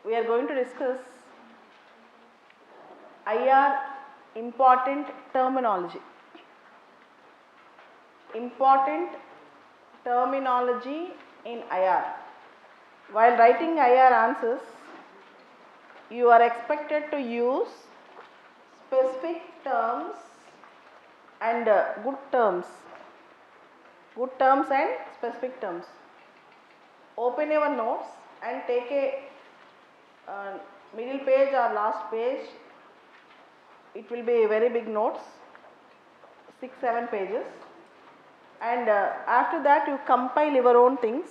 we are going to discuss IR important terminology. Important terminology in IR. While writing IR answers, you are expected to use specific terms and good terms and specific terms. Open your notes and take a middle page or last page. It will be very big notes, 6-7 pages, and after that you compile your own things.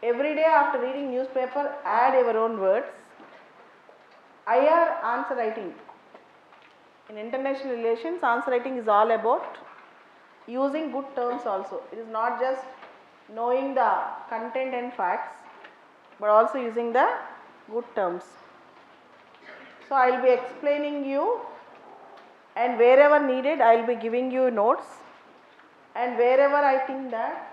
Every day after reading newspaper, add your own words. IR answer writing. In international relations, answer writing is all about using good terms also. It is not just knowing the content and facts, but also using the good terms. So, I will be explaining you, and wherever needed I will be giving you notes, and wherever I think that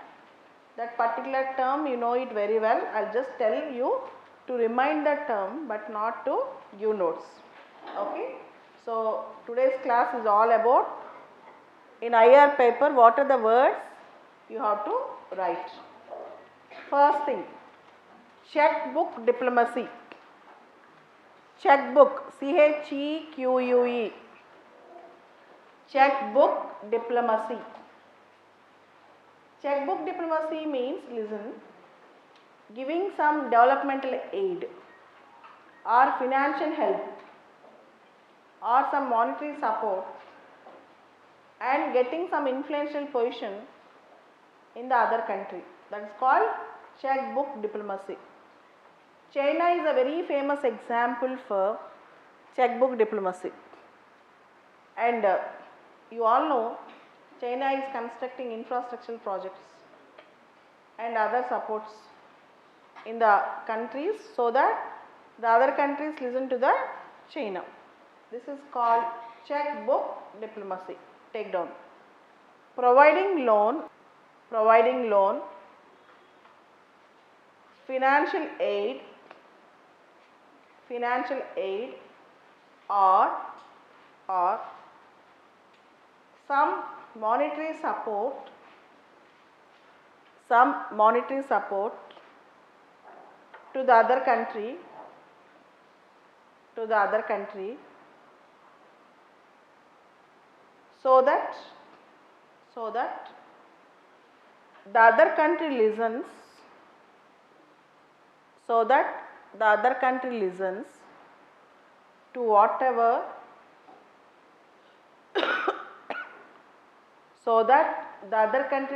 particular term you know it very well, I will just tell you to remind that term but not to give notes. Okay. So, today's class is all about, in IR paper, what are the words you have to write. First thing, checkbook diplomacy. Checkbook, CHEQUE, checkbook diplomacy. Checkbook diplomacy means, listen, giving some developmental aid or financial help or some monetary support and getting some influential position in the other country. That is called checkbook diplomacy. China is a very famous example for checkbook diplomacy, and you all know China is constructing infrastructural projects and other supports in the countries so that the other countries listen to the China. This is called checkbook diplomacy. Take down. Providing loan, financial aid or some monetary support to the other country so that the other country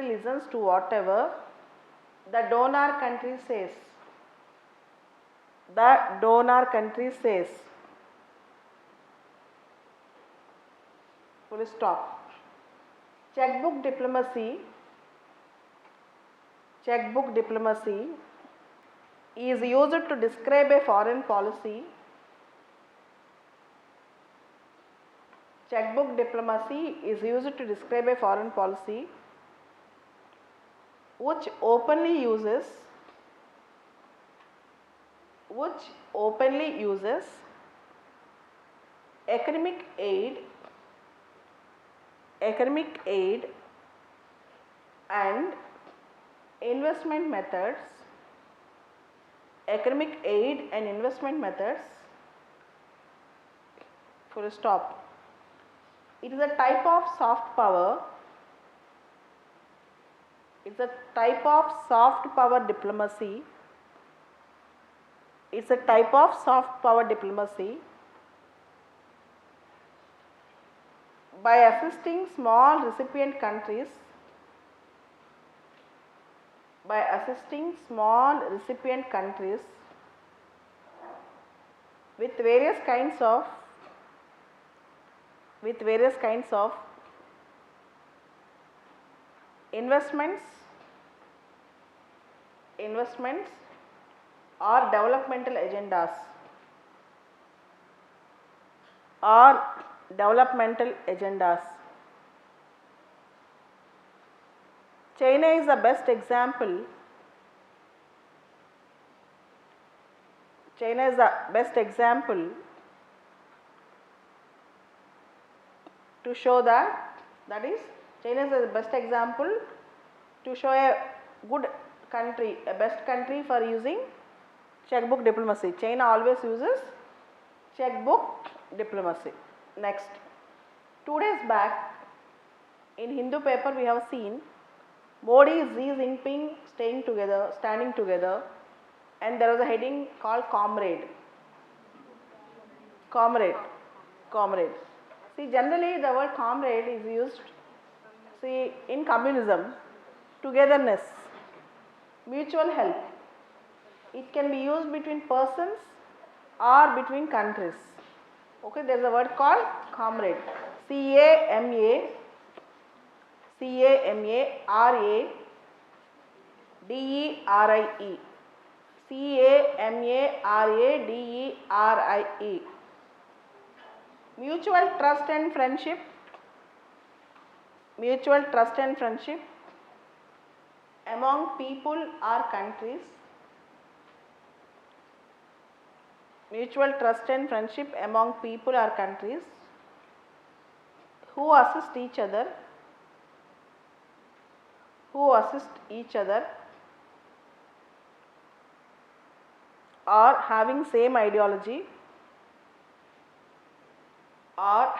listens to whatever the donor country says. Full stop. Checkbook diplomacy is used to describe a foreign policy. Checkbook diplomacy is used to describe a foreign policy which openly uses economic aid and investment methods. Full stop. It is a type of soft power. Diplomacy. It's a type of soft power diplomacy by assisting small recipient countries with various kinds of investments or developmental agendas. China is the best example China is the best example to show that is China is the best example to show a good country, a best country for using checkbook diplomacy. China always uses checkbook diplomacy. Next, 2 days back in Hindu paper we have seen Modi, Xi Jinping standing together, and there was a heading called comrade. Comrade. See, generally the word comrade is used, see, in communism, togetherness, mutual help. It can be used between persons or between countries. Okay, there is a word called comrade. C-A-M-A-R-A-D-E-R-A-D-E, C-A-M-A-R-A-D-E-R-I-E. Mutual trust and friendship. Mutual trust and friendship among people or countries. Mutual trust and friendship among people or countries who assist each other, or having same ideology, or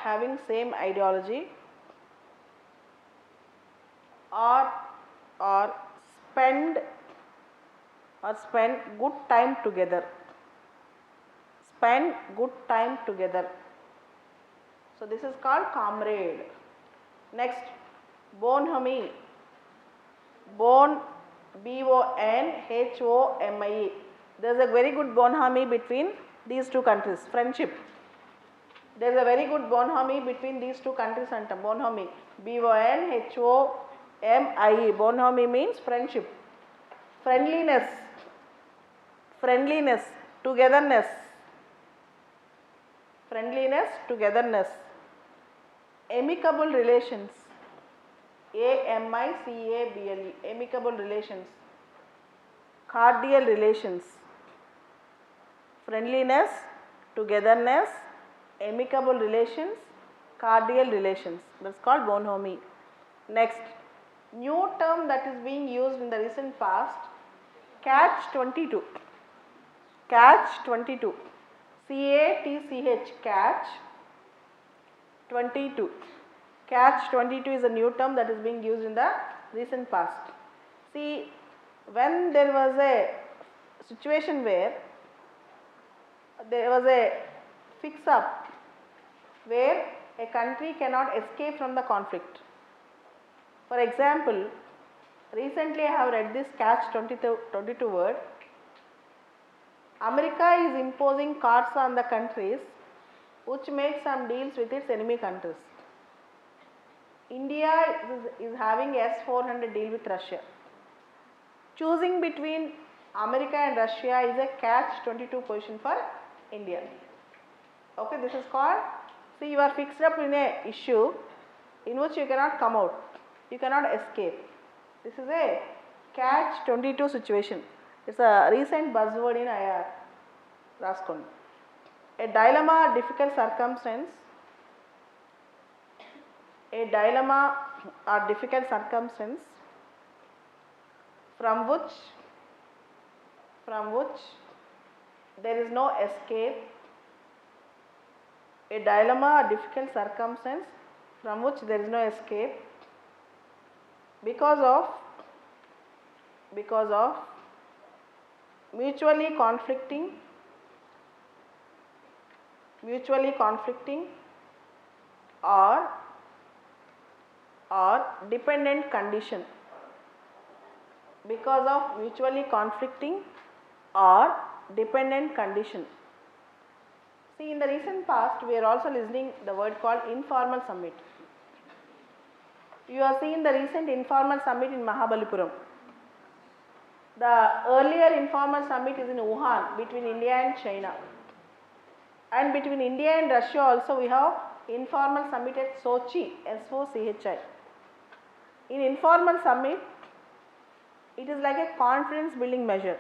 spend good time together. So this is called comrade. Next, bonhomie. B-O-N-H-O-M-I-E. There is a very good bonhomie between these two countries. Friendship. There is a very good bonhomie between these two countries and bonhomie. B-O-N-H-O-M-I-E. Bonhomie means friendship. Friendliness. Togetherness. Amicable relations. A-M-I-C-A-B-L-E. Amicable relations. Cordial relations. Friendliness, togetherness, amicable relations, cordial relations. That is called bonhomie. Next, new term that is being used in the recent past, catch 22. C-A-T-C-H, catch 22. Catch 22 is a new term that is being used in the recent past. See, when there was a situation where there was a fix-up where a country cannot escape from the conflict. For example, recently I have read this catch 22 word. America is imposing cuts on the countries which make some deals with its enemy countries. India is having S-400 deal with Russia. Choosing between America and Russia is a catch 22 position for India. Okay, this is called, see, you are fixed up in a issue in which you cannot come out, you cannot escape. This is a catch 22 situation. It's a recent buzzword in IR. Raskon. A dilemma, difficult circumstance. A dilemma or difficult circumstance from which there is no escape. A dilemma or difficult circumstance from which there is no escape because of mutually conflicting or dependent condition. Because of mutually conflicting or dependent condition. See, in the recent past we are also listening the word called informal summit. You have seen the recent informal summit in Mahabalipuram. The earlier informal summit is in Wuhan between India and China. And between India and Russia also we have informal summit at Sochi, S-O-C-H-I. In informal summit, it is like a confidence building measure.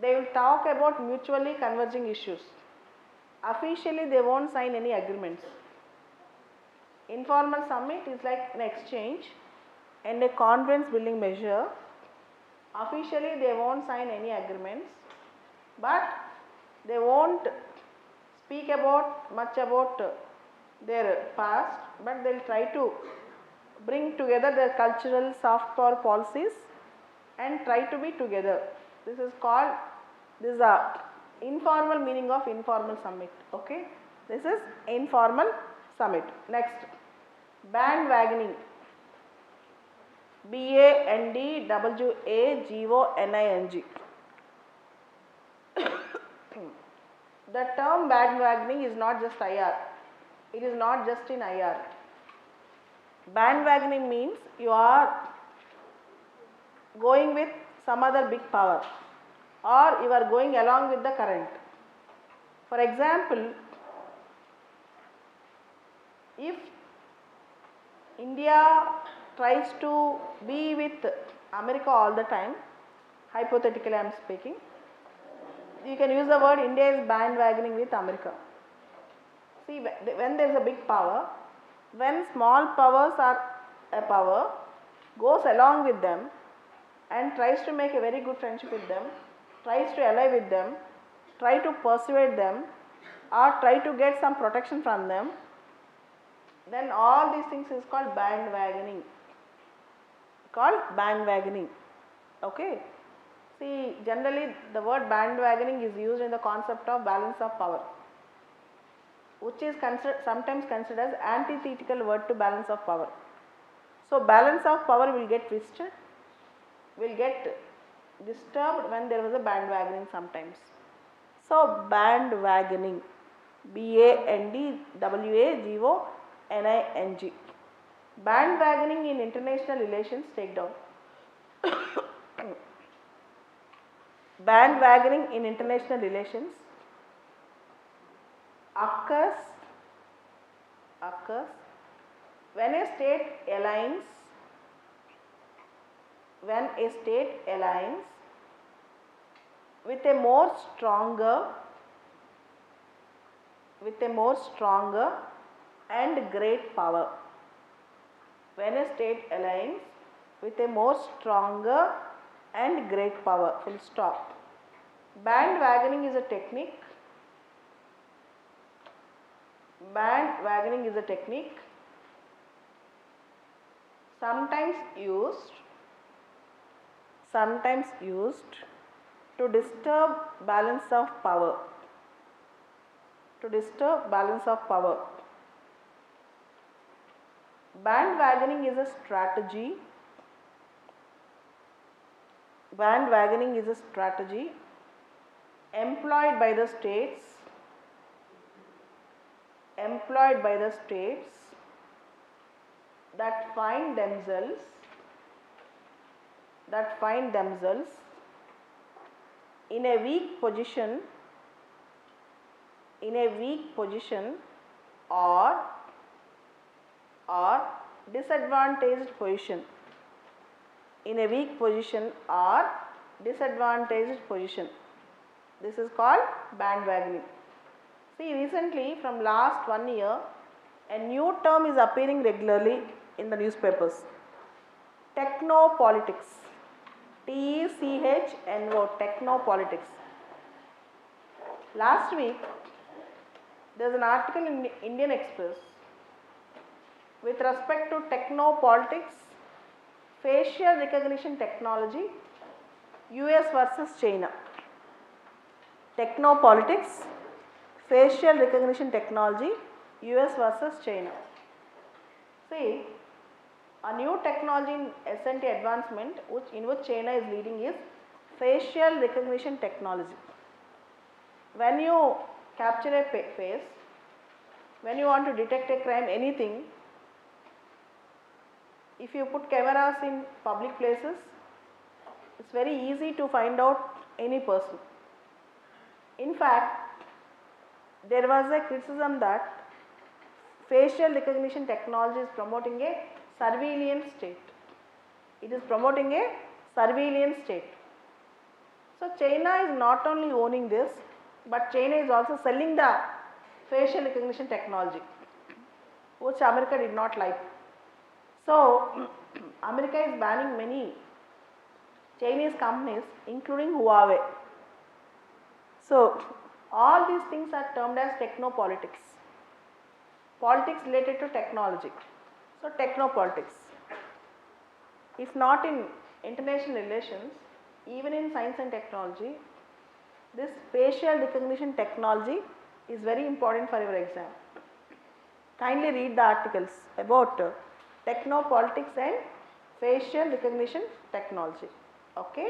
They will talk about mutually converging issues. Officially they won't sign any agreements. Informal summit is like an exchange and a confidence building measure. Officially they won't sign any agreements, but they won't speak about much about their past, but they will try to bring together their cultural soft power policies and try to be together. This is called, this is a informal meaning of informal summit. Okay, this is informal summit. Next, bandwagoning. BANDWAGONING. The term bandwagoning is not just IR. It is not just in IR. Bandwagoning means you are going with some other big power, or you are going along with the current. For example, if India tries to be with America all the time, hypothetically I am speaking, you can use the word India is bandwagoning with America. See, when there is a big power, when small powers are a power, goes along with them and tries to make a very good friendship with them, tries to ally with them, try to persuade them, or try to get some protection from them, then all these things is called bandwagoning. Okay. See, generally the word bandwagoning is used in the concept of balance of power, which is sometimes considered as antithetical word to balance of power. So balance of power will get twisted, will get disturbed when there was a bandwagoning sometimes. So bandwagoning, BANDWAGONING. Bandwagoning in international relations, take down. Bandwagoning in international relations occurs when a state aligns with a more stronger and great power. When a state aligns with a more stronger and great power, full stop. Bandwagoning is a technique. Bandwagoning is a technique sometimes used to disturb balance of power. Bandwagoning is a strategy. Employed by the states that find themselves in a weak position or disadvantaged position. This is called bandwagoning. See, recently from last 1 year, a new term is appearing regularly in the newspapers. Technopolitics. TECHNO, technopolitics. Last week, there is an article in Indian Express with respect to technopolitics, facial recognition technology, US versus China. Technopolitics, facial recognition technology, US versus China. See, a new technology in S&T advancement in which China is leading is facial recognition technology. When you capture a face, when you want to detect a crime, anything, if you put cameras in public places, it's very easy to find out any person. In fact, there was a criticism that facial recognition technology is promoting a surveillance state. It is promoting a surveillance state. So China is not only owning this, but China is also selling the facial recognition technology, which America did not like. So America is banning many Chinese companies, including Huawei. So all these things are termed as technopolitics, politics related to technology. So technopolitics. If not in international relations, even in science and technology, this facial recognition technology is very important for your exam. Kindly read the articles about technopolitics and facial recognition technology. Okay.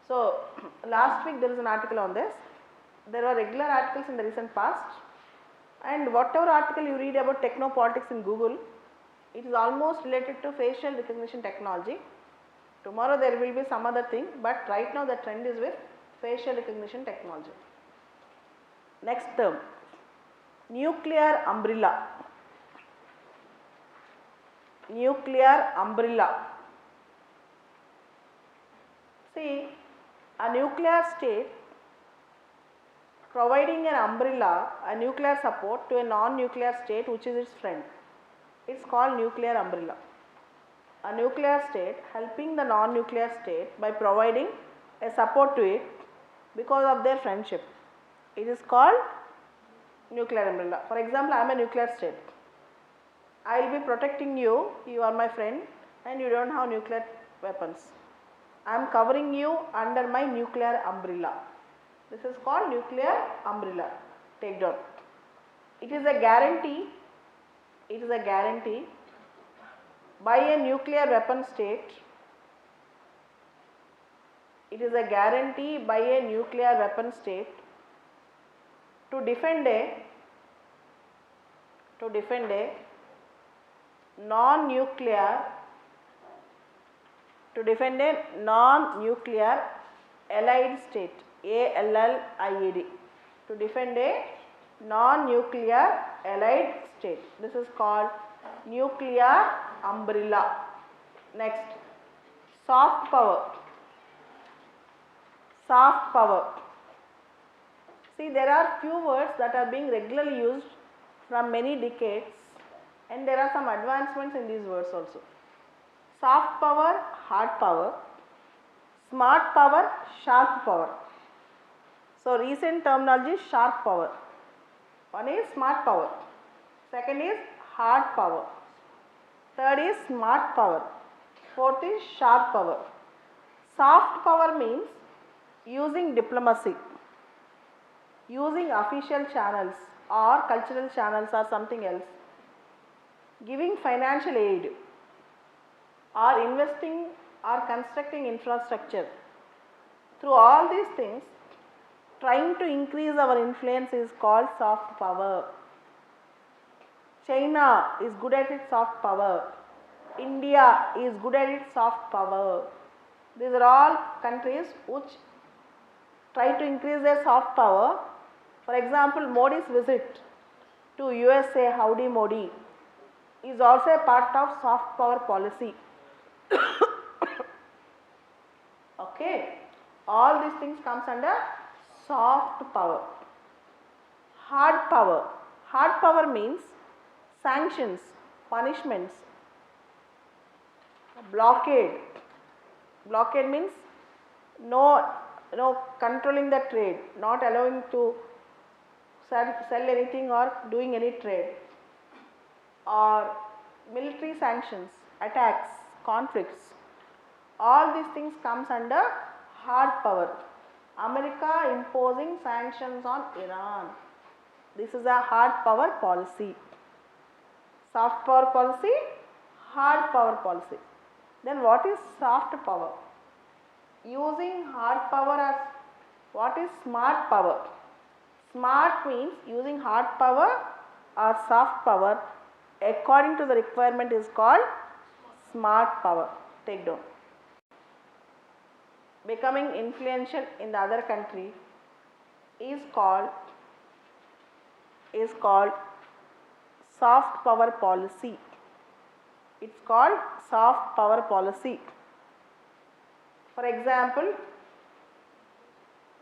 So last week there is an article on this. There were regular articles in the recent past, and whatever article you read about technopolitics in Google, it is almost related to facial recognition technology. Tomorrow there will be some other thing, but right now the trend is with facial recognition technology. Next term, nuclear umbrella. Nuclear umbrella. See, a nuclear state providing an umbrella, a nuclear support to a non-nuclear state which is its friend. It is called nuclear umbrella. A nuclear state helping the non-nuclear state by providing a support to it because of their friendship. It is called nuclear umbrella. For example, I am a nuclear state. I will be protecting you, you are my friend and you do not have nuclear weapons. I am covering you under my nuclear umbrella. This is called nuclear umbrella. Take down. It is a guarantee by a nuclear weapon state. It is a guarantee by a nuclear weapon state to defend a non-nuclear allied state, ALLIED, to defend a non-nuclear allied state. This is called nuclear umbrella. Next, soft power. Soft power. See, there are few words that are being regularly used from many decades, and there are some advancements in these words also. Soft power, hard power. Smart power, sharp power. So recent terminology, sharp power. One is smart power, second is hard power, third is smart power, fourth is sharp power. Soft power means using diplomacy, using official channels or cultural channels or something else, giving financial aid or investing or constructing infrastructure. Through all these things, trying to increase our influence is called soft power. China is good at its soft power. India is good at its soft power. These are all countries which try to increase their soft power. For example, Modi's visit to USA, Howdy Modi, is also a part of soft power policy. Okay, all these things comes under soft power. Hard power. Hard power means sanctions, punishments, blockade. Blockade means no controlling the trade, not allowing to sell anything or doing any trade, or military sanctions, attacks, conflicts. All these things comes under hard power. America imposing sanctions on Iran. This is a hard power policy. Soft power policy, hard power policy. Then what is soft power? Using hard power as what is smart power? Smart means using hard power or soft power according to the requirement is called smart power. Take down. Becoming influential in the other country is called soft power policy. It's called soft power policy. For example,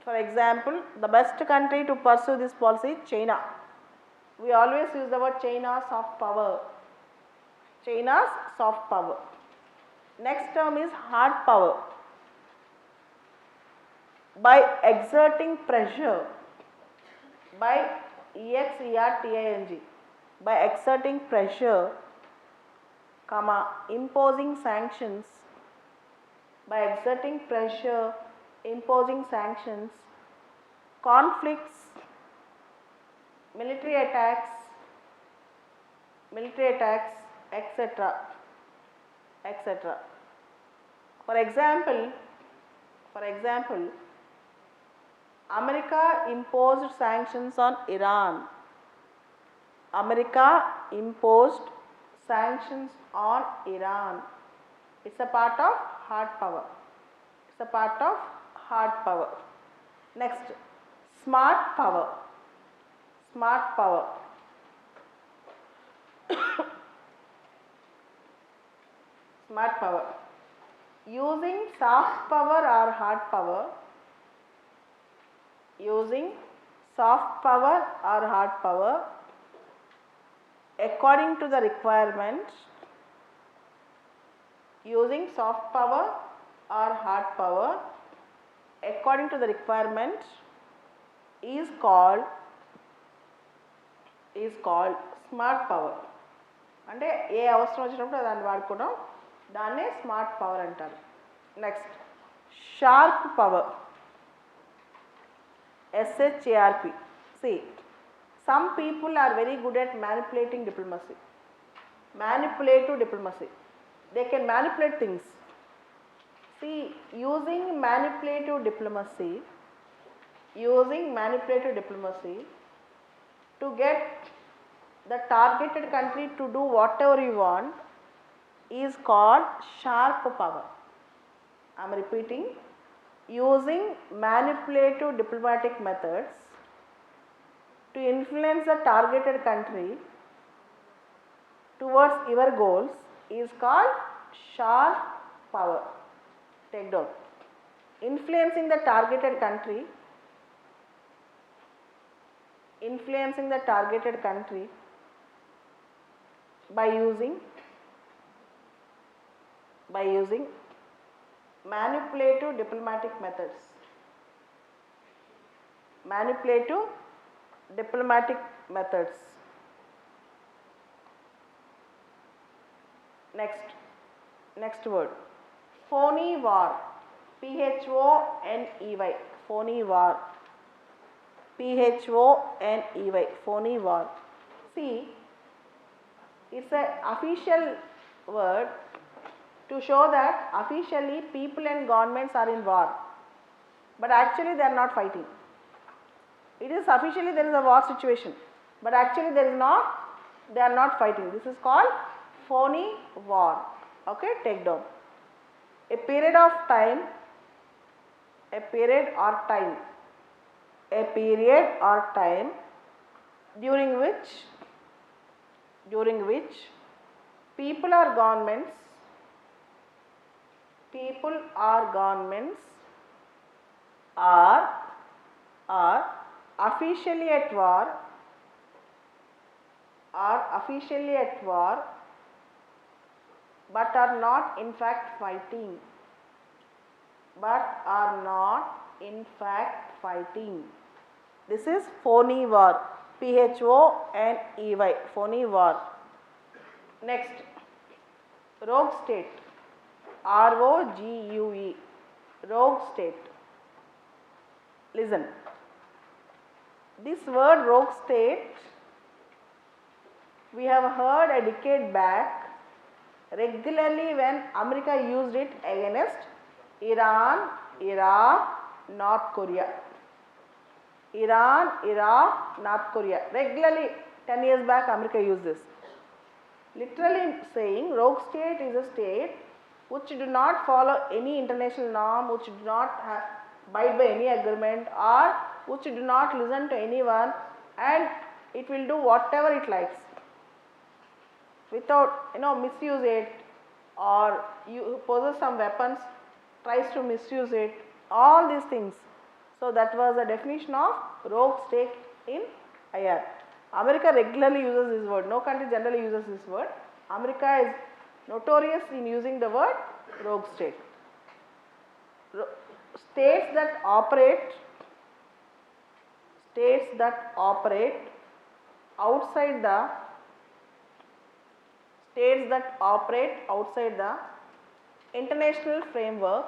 For example, the best country to pursue this policy is China. We always use the word China's soft power. China's soft power. Next term is hard power. By exerting pressure, by exerting, by exerting pressure, imposing sanctions, by exerting pressure, imposing sanctions, conflicts, military attacks, etc., etc. For example, America imposed sanctions on Iran. America imposed sanctions on Iran. It's a part of hard power. It's a part of hard power. Next, smart power. Smart power. Smart power. Using soft power or hard power. Using soft power or hard power according to the requirement. Using soft power or hard power according to the requirement is called smart power. అంటే ఏ అవసరం వచ్చినప్పుడు దాన్ని వాడుకోవడం, దాన్నే smart power అంటారు. Next, sharp power. SHARP. See, some people are very good at manipulating diplomacy. Manipulative diplomacy. They can manipulate things. See, using manipulative diplomacy to get the targeted country to do whatever you want is called sharp power. I am repeating, using manipulative diplomatic methods to influence the targeted country towards your goals is called sharp power. Take down. Influencing the targeted country by using manipulative diplomatic methods. Manipulative diplomatic methods. Next word, phony war. PHONEY. Phony war. PHONEY. Phony war. See, it's an official word to show that officially people and governments are in war, but actually they are not fighting. It is officially there is a war situation, but actually they are not fighting. This is called phony war. Okay, take down. A period or time during which people or governments are officially at war but are not in fact fighting. This is phony war. PHONEY. Phony war. Next, rogue state. ROGUE. Rogue state. Listen, this word rogue state we have heard a decade back regularly when America used it against Iran, Iraq, North Korea. Regularly 10 years back America used this. Literally saying rogue state is a state which do not follow any international norm, which do not abide by any agreement, or which do not listen to anyone, and it will do whatever it likes without misuse it, or you possess some weapons, tries to misuse it, all these things. So that was the definition of rogue state in IR. America regularly uses this word, no country generally uses this word. America is notorious in using the word rogue state. States that operate outside the international framework,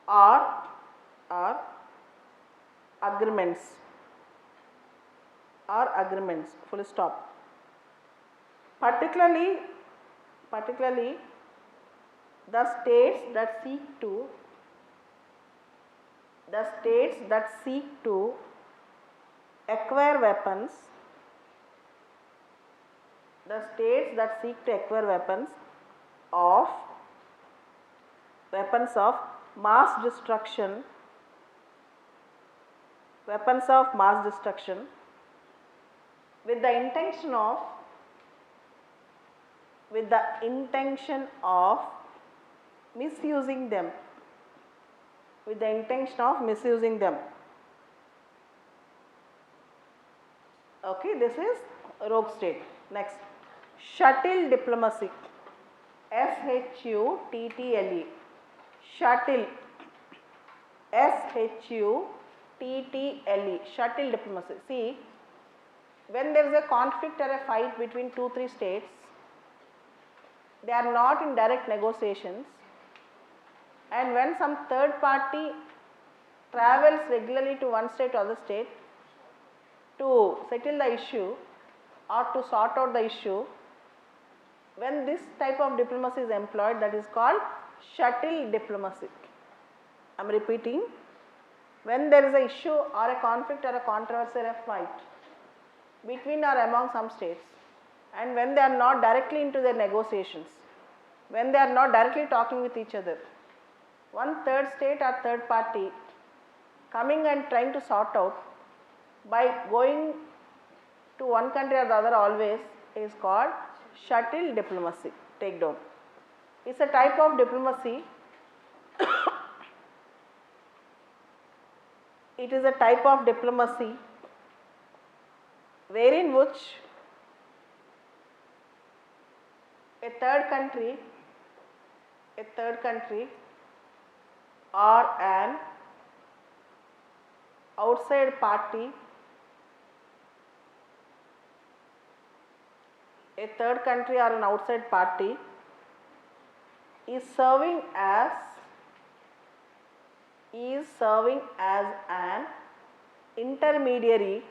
are agreements, full stop. Particularly the states that seek to acquire weapons, of mass destruction, with the intention of misusing them, Okay, this is rogue state. Next, shuttle diplomacy, SHUTTLE, shuttle, SHUTTLE, shuttle diplomacy. See, when there is a conflict or a fight between 2-3 states, they are not in direct negotiations, and when some third party travels regularly to one state or other state to settle the issue or to sort out the issue, when this type of diplomacy is employed, that is called shuttle diplomacy. I am repeating, when there is an issue or a conflict or a controversy or a fight between or among some states, and when they are not directly into their negotiations, when they are not directly talking with each other, one third state or third party coming and trying to sort out by going to one country or the other always is called shuttle diplomacy. Take down. It is a type of diplomacy wherein which a third country or an outside party is serving as an intermediary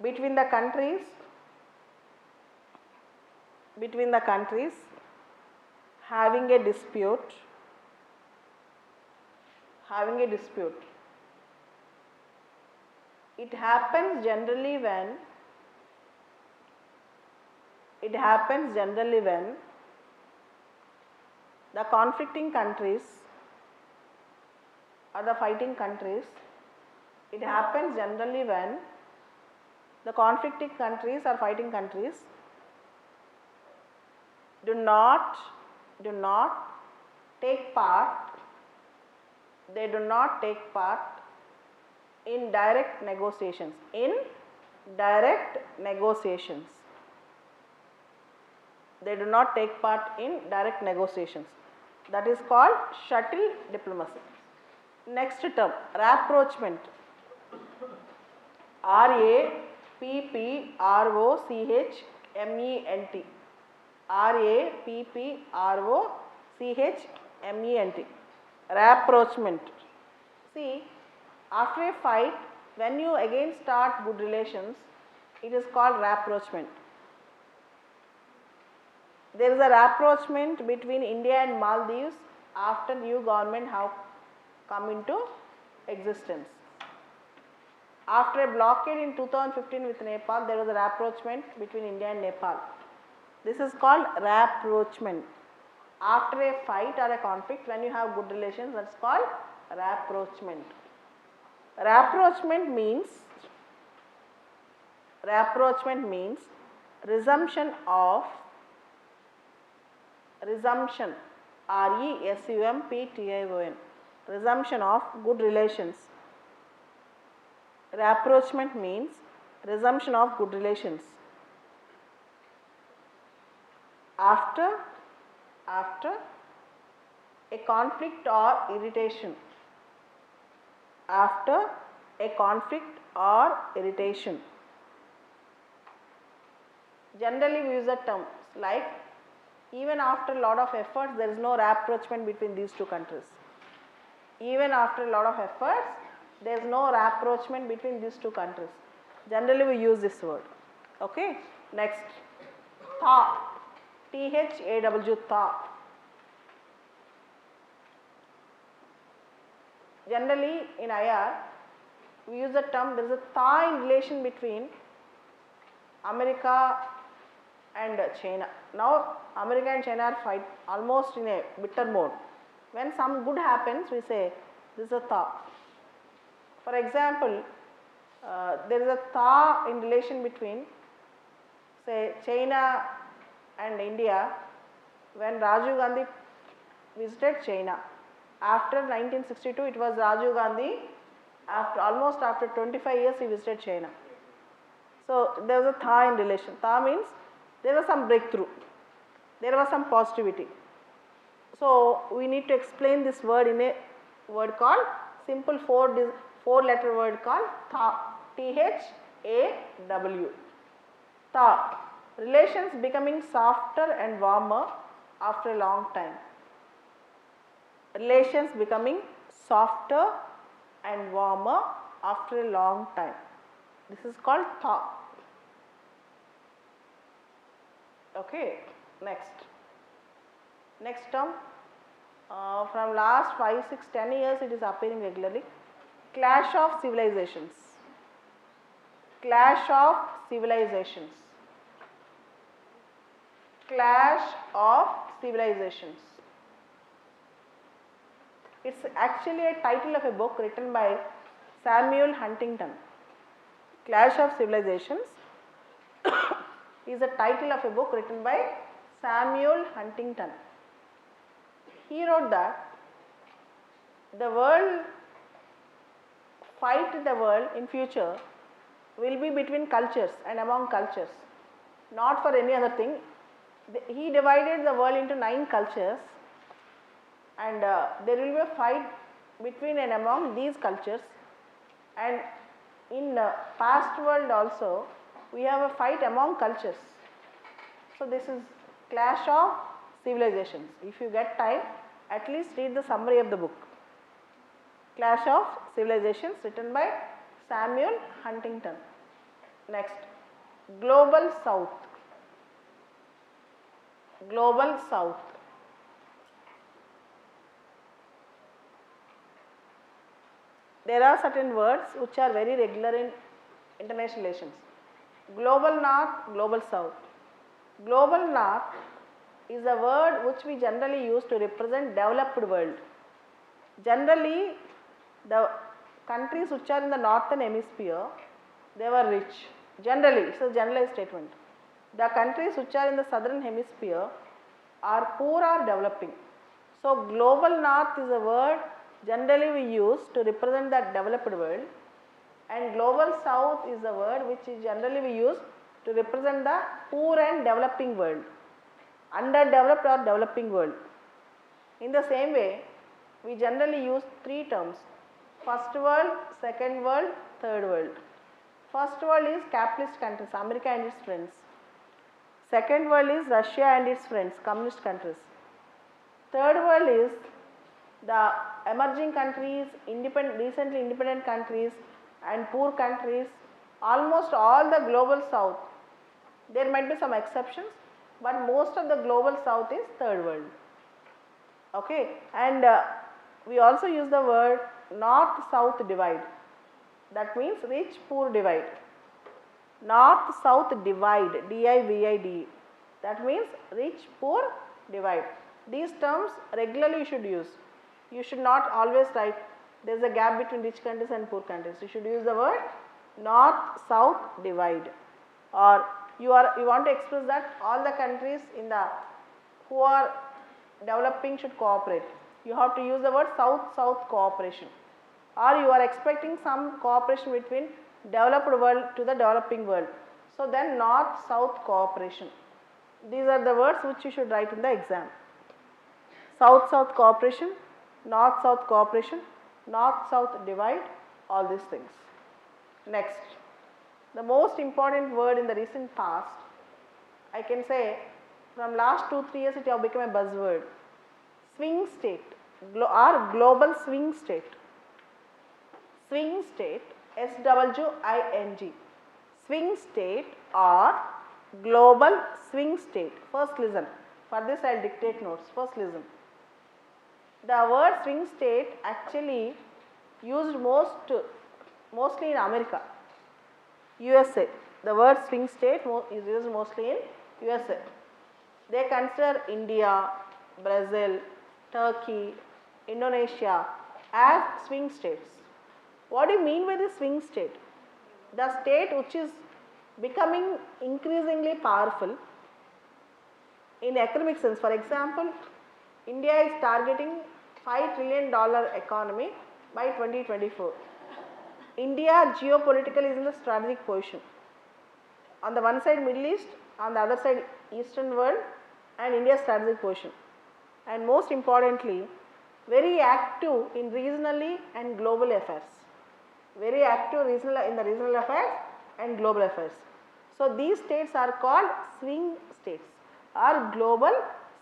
between the countries having a dispute. It happens generally when the conflicting countries or the fighting countries, do not take part in direct negotiations. They do not take part in direct negotiations. That is called shuttle diplomacy. Next term, rapprochement. RAPPROCHMENT. RAPPROCHMENT. Rapprochement. See, after a fight, when you again start good relations, it is called rapprochement. There is a rapprochement between India and Maldives after new government have come into existence. After a blockade in 2015 with Nepal, there was a rapprochement between India and Nepal. This is called rapprochement. After a fight or a conflict, when you have good relations, that is called rapprochement. Rapprochement means resumption of, resumption, resumption, resumption of good relations. Rapprochement means resumption of good relations. After a conflict or irritation. After a conflict or irritation. Generally we use the terms like even after a lot of efforts there is no rapprochement between these two countries. Even after a lot of efforts there is no rapprochement between these two countries. Generally we use this word. Okay. Next, thaw, T-H-A-W, thaw. Generally in IR we use the term, there is a thaw in relation between America and China. Now America and China are fight almost in a bitter mode. When some good happens we say this is a thaw. For example, there is a thaw in relation between say China and India when Rajiv Gandhi visited China. After 1962 it was Rajiv Gandhi, after 25 years he visited China. So there was a thaw in relation. Thaw means there was some breakthrough, there was some positivity. So we need to explain this word in a word called simple 4-letter word called thaw, T-H-A-W. Thaw, relations becoming softer and warmer after a long time. Relations becoming softer and warmer after a long time. This is called thaw. Okay, next term, from last 5, 6, 10 years it is appearing regularly. Clash of civilizations. Clash of civilizations. Clash of civilizations. It is actually a title of a book written by Samuel Huntington. Clash of Civilizations is a title of a book written by Samuel Huntington. He wrote that the world fight in the world in future will be between cultures and among cultures, not for any other thing. He divided the world into 9 cultures and there will be a fight between and among these cultures, and in past world also we have a fight among cultures. So this is Clash of Civilizations. If you get time, at least read the summary of the book. Clash of Civilizations written by Samuel Huntington. Next, Global South. Global South. There are certain words which are very regular in international relations. Global North, Global South. Global North is a word which we generally use to represent developed world. Generally, the countries which are in the northern hemisphere, they were rich. Generally, it is a generalized statement. The countries which are in the southern hemisphere are poor or developing. So Global North is a word generally we use to represent that developed world, and Global South is the word which is generally we use to represent the poor and developing world, underdeveloped or developing world. In the same way, we generally use 3 terms: first world, second world, third world. First world is capitalist countries, America and its friends. Second world is Russia and its friends, communist countries. Third world is the emerging countries, recently independent countries and poor countries. Almost all the Global South, there might be some exceptions, but most of the Global South is third world. Okay, and we also use the word North-South divide. That means rich poor divide. North-South divide, D-I-V-I-D-E. That means rich poor divide. These terms regularly you should use. You should not always write there is a gap between rich countries and poor countries. You should use the word North-South divide or you want to express that all the countries who are developing should cooperate. You have to use the word South-South cooperation, or you are expecting some cooperation between developed world to the developing world. So then North-South cooperation. These are the words which you should write in the exam. South-South cooperation, North-South cooperation, North-South divide, all these things. Next, the most important word in the recent past, I can say from last 2-3 years it has become a buzzword. Swing state or global swing state. Swing state, SWING. Swing state or global swing state. First listen. For this I will dictate notes. First listen. The word swing state actually used mostly in America, USA. The word swing state is used mostly in USA. They consider India, Brazil, Turkey, Indonesia as swing states. What do you mean by the swing state? The state which is becoming increasingly powerful in economic sense. For example, India is targeting $5 trillion economy by 2024. India geopolitically is in the strategic position. On the one side Middle East, on the other side Eastern world, and India's strategic position. And most importantly, very active in regionally and global affairs. Very active in the regional affairs and global affairs. So these states are called swing states or global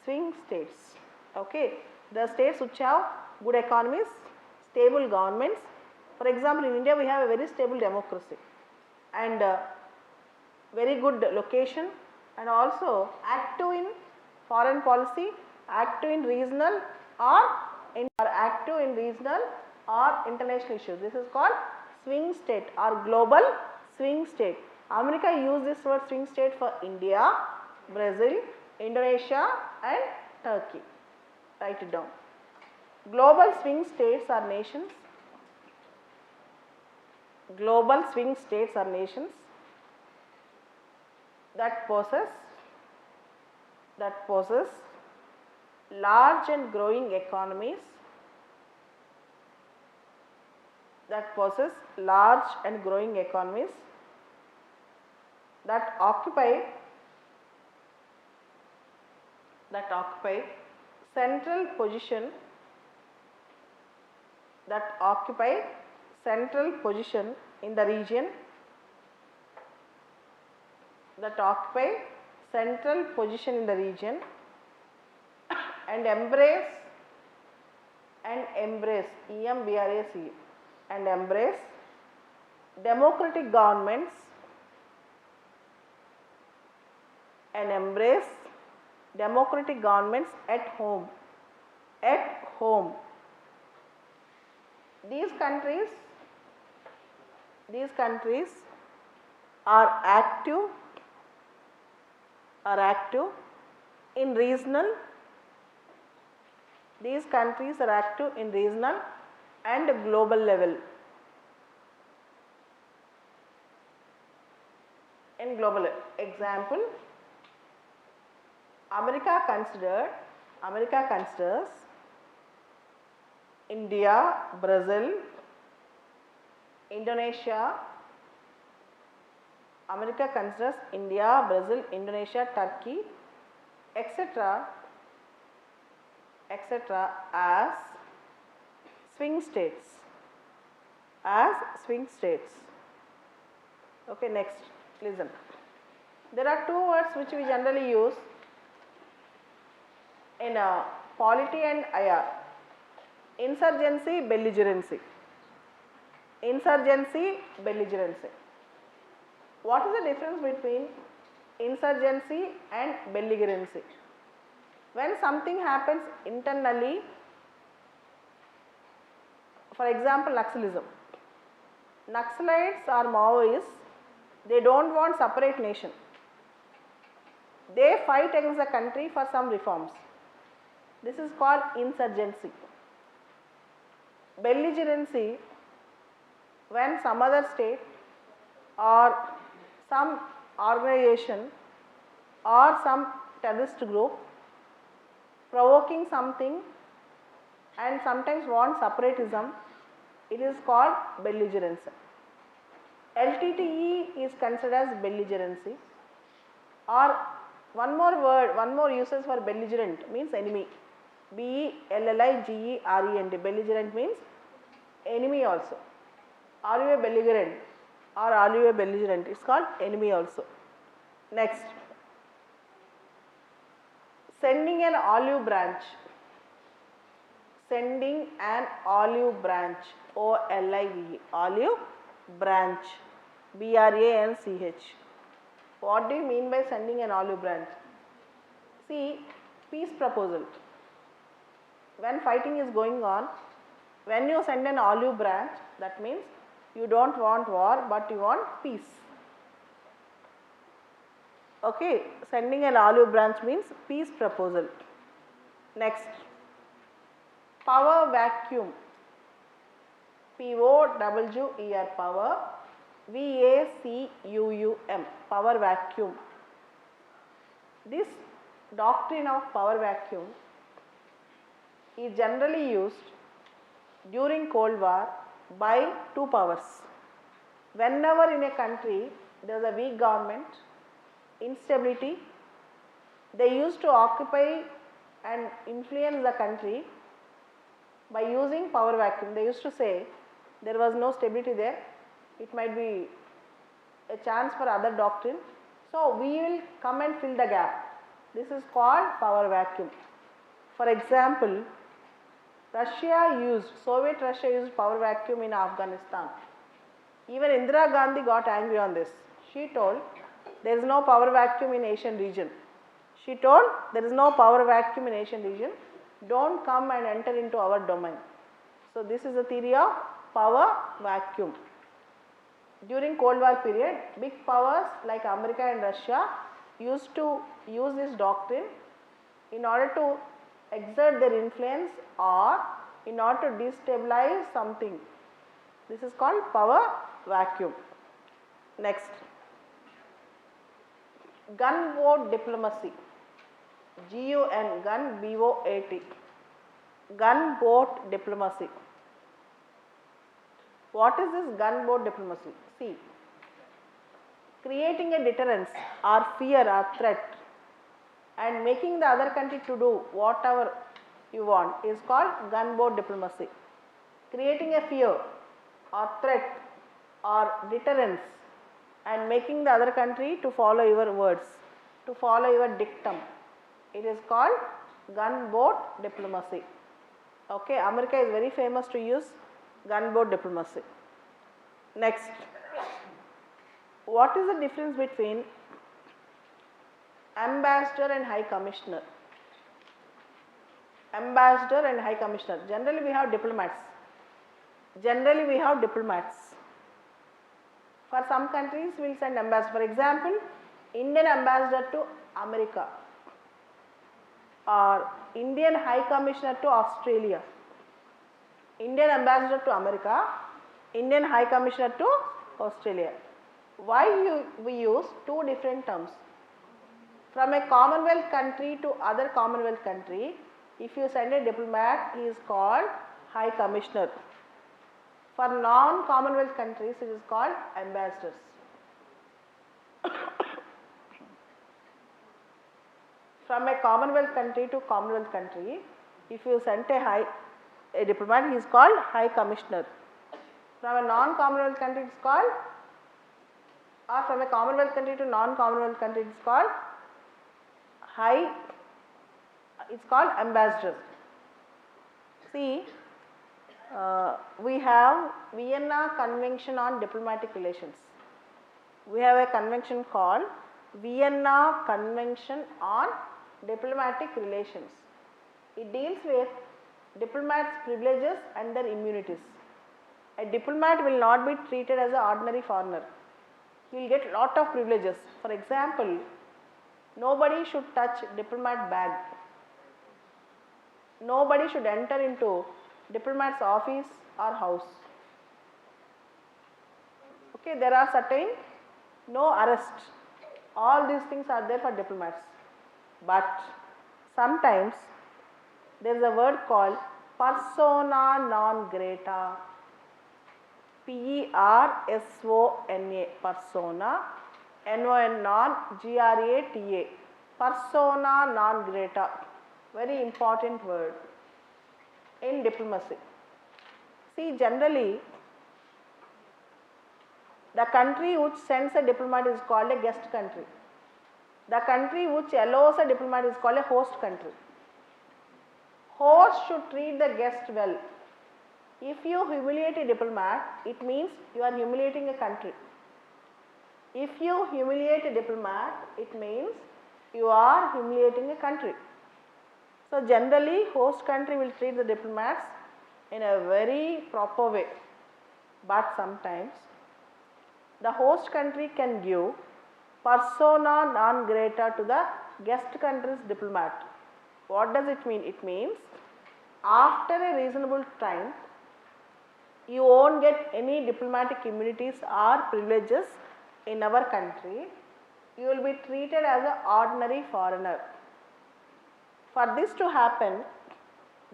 swing states. Okay. The states which have good economies, stable governments. For example, in India we have a very stable democracy and very good location, and also active in foreign policy, active in regional or international issues. This is called swing state or global swing state. America used this word swing state for India, Brazil, Indonesia and Turkey. Write it down. Global swing states are nations. Global swing states are nations that possess large and growing economies, that occupy central position in the region, and embrace democratic governments at home. These countries are active in regional and global level. Example, America considers India, Brazil, Indonesia, Turkey, etc. as swing states. Okay, next, listen. There are two words which we generally use in polity and IR. Insurgency, belligerency. What is the difference between insurgency and belligerency? When something happens internally, for example, Naxalism. Naxalites or Maoists, they don't want separate nation. They fight against the country for some reforms. This is called insurgency. Belligerency, when some other state or some organization or some terrorist group provoking something and sometimes want separatism, it is called belligerence. LTTE is considered as belligerency, or one more word, one more uses for belligerent means enemy. BELLIGERENT, belligerent means enemy also. Are you a belligerent or are you a belligerent? It's called enemy also. Next, sending an olive branch. Sending an olive branch, OLIVE, olive branch, BRANCH. What do you mean by sending an olive branch? See, peace proposal. When fighting is going on, when you send an olive branch, that means you don't want war but you want peace. Okay, sending an olive branch means peace proposal. Next, power vacuum, POWER, power, VACUUM, power vacuum. This doctrine of power vacuum is generally used during Cold War by two powers. Whenever in a country there is a weak government, instability, they used to occupy and influence the country by using power vacuum. They used to say there was no stability there, it might be a chance for other doctrine, so we will come and fill the gap. This is called power vacuum. For example, Soviet Russia used power vacuum in Afghanistan. Even Indira Gandhi got angry on this. She told there is no power vacuum in Asian region. She told there is no power vacuum in Asian region, don't come and enter into our domain. So this is the theory of power vacuum. During Cold War period, big powers like America and Russia used to use this doctrine in order to exert their influence or in order to destabilize something. This is called power vacuum. Next, gunboat diplomacy, GUN, gun BOAT, gunboat diplomacy. What is this gunboat diplomacy? See, creating a deterrence or fear or threat and making the other country to do whatever you want is called gunboat diplomacy. Creating a fear or threat or deterrence and making the other country to follow your words, to follow your dictum, it is called gunboat diplomacy. Okay, America is very famous to use gunboat diplomacy. Next, what is the difference between ambassador and high commissioner? Ambassador and high commissioner. Generally we have diplomats. For some countries we will send ambassador. For example, Indian ambassador to America or Indian high commissioner to Australia. Indian ambassador to America, Indian high commissioner to Australia. Why we use two different terms? From a Commonwealth country to other Commonwealth country, if you send a diplomat, he is called high commissioner. For non-Commonwealth countries, it is called ambassadors. From a Commonwealth country to Commonwealth country, if you send a diplomat, he is called high commissioner. From a non-Commonwealth country, it is called, or from a Commonwealth country to non-Commonwealth country, it is called ambassador. See, we have Vienna Convention on Diplomatic Relations. We have a convention called Vienna Convention on Diplomatic Relations. It deals with diplomats' privileges and their immunities. A diplomat will not be treated as an ordinary foreigner. He will get lot of privileges. For example, nobody should touch diplomat bag. Nobody should enter into diplomat's office or house. Okay, there are certain no arrest. All these things are there for diplomats. But sometimes there is a word called persona non grata. Persona, persona, non, grata, persona non grata, very important word in diplomacy. See, generally the country which sends a diplomat is called a guest country. The country which allows a diplomat is called a host country. Host should treat the guest well. If you humiliate a diplomat, it means you are humiliating a country. If you humiliate a diplomat, it means you are humiliating a country. So, generally host country will treat the diplomats in a very proper way, but sometimes the host country can give persona non grata to the guest country's diplomat. What does it mean? It means after a reasonable time, you won't get any diplomatic immunities or privileges in our country. You will be treated as an ordinary foreigner. For this to happen,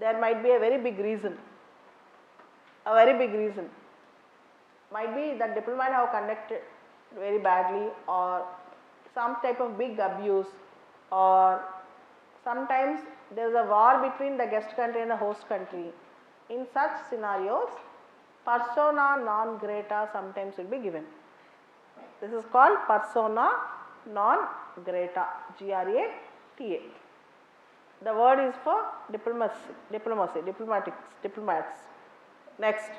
there might be a very big reason. Might be that diplomat have conducted very badly, or some type of big abuse, or sometimes there is a war between the guest country and the host country. In such scenarios, persona non grata sometimes will be given. This is called persona non grata, grata. The word is for diplomats. Next,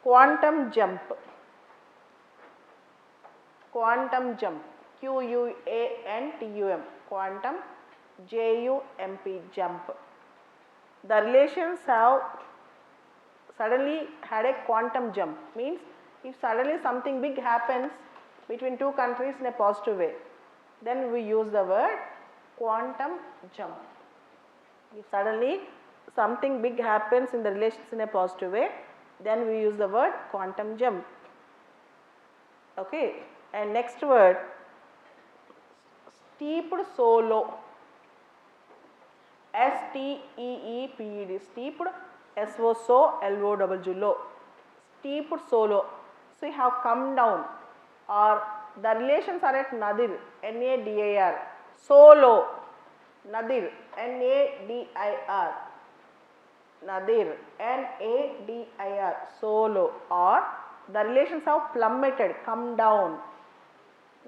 quantum jump. Quantum jump, QUANTUM, quantum, JUMP, jump. The relations have suddenly had a quantum jump, means if suddenly something big happens between two countries in a positive way, then we use the word quantum jump. If suddenly something big happens in the relations in a positive way, then we use the word quantum jump. Okay, and next word, steeped solo. STEEPED, steeped, SOLOW, steeped solo. So you have come down, or the relations are at nadir, NADIR, solo, nadir, NADIR, nadir, NADIR, solo, or the relations have plummeted, come down,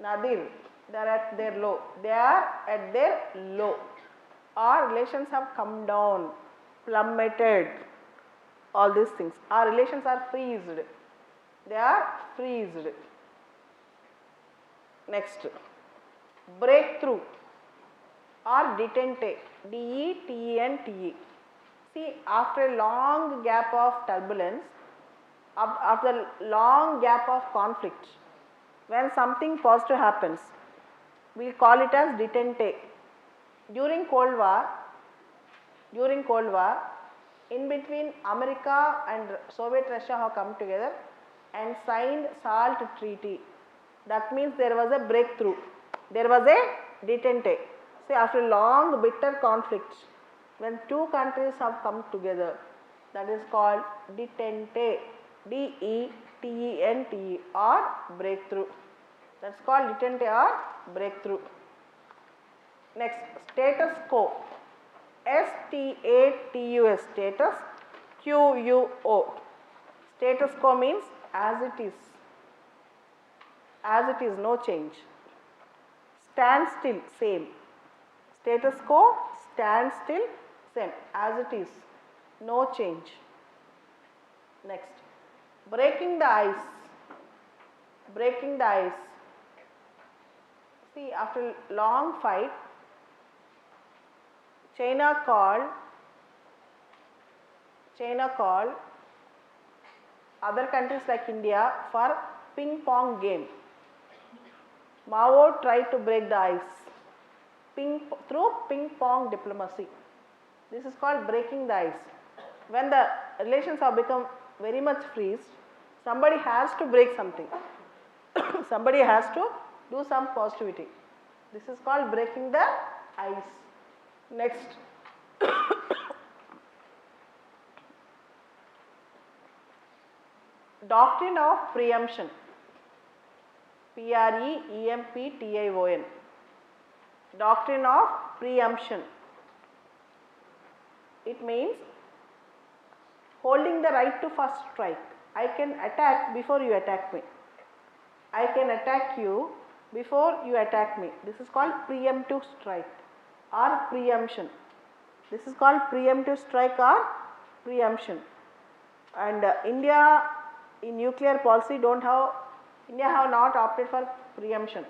nadir, they are at their low, or relations have come down, plummeted, all these things. Our relations are freezed, they are freezed. Next, breakthrough or detente, DETENTE. See, after a long gap of turbulence, after a long gap of conflict, when something positive happens, we call it as detente. During Cold War, in between America and Soviet Russia have come together and signed SALT treaty. That means there was a breakthrough, there was a detente. See, after a long bitter conflict, when two countries have come together, that is called detente, DETENTE, or breakthrough. That is called detente or breakthrough. Next, status quo, STATUS, status, QUO. Status quo means as it is, no change. Stand still, same. Status quo, stand still, same, as it is, no change. Next, breaking the ice. See, after long fight, China called other countries like India for ping pong game. Mao tried to break the ice through ping pong diplomacy. This is called breaking the ice. When the relations have become very much freezed, somebody has to break something. Somebody has to do some positivity. This is called breaking the ice. Next, doctrine of preemption, Preemption. Doctrine of preemption. It means holding the right to first strike. I can attack before you attack me. I can attack you before you attack me. This is called preemptive strike or preemption. This is called preemptive strike or preemption. And India in nuclear policy India have not opted for preemption.